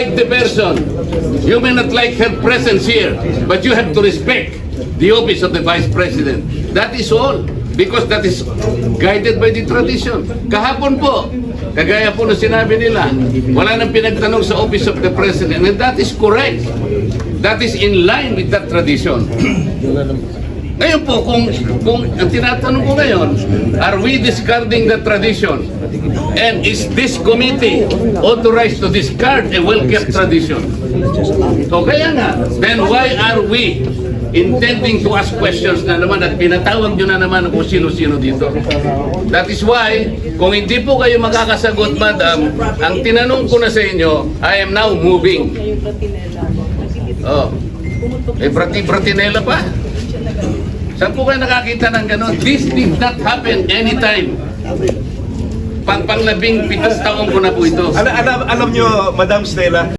Like the person, you may not like her presence here, but you have to respect the office of the Vice President. That is all. Because that is guided by the tradition. Kahapon po, kagaya po na sinabi nila, wala nang pinagtanong sa Office of the President, and that is correct. That is in line with that tradition. Ngayon po, kung ang tinatanong ko ngayon, are we discarding the tradition? And is this committee authorized to discard a well-kept tradition? So kaya nga, then why are we intending to ask questions na naman at pinatawag nyo na naman kung sino-sino dito? That is why, kung hindi po kayo makakasagot, madam, ang tinanong ko na sa inyo, I am now moving. Oh, eh, Bratinela pa? Saan po kayo nakakita ng gano'n? This did not happen anytime. Pang-labing 7 taong ko na po ito. Alam nyo, Madam Stella,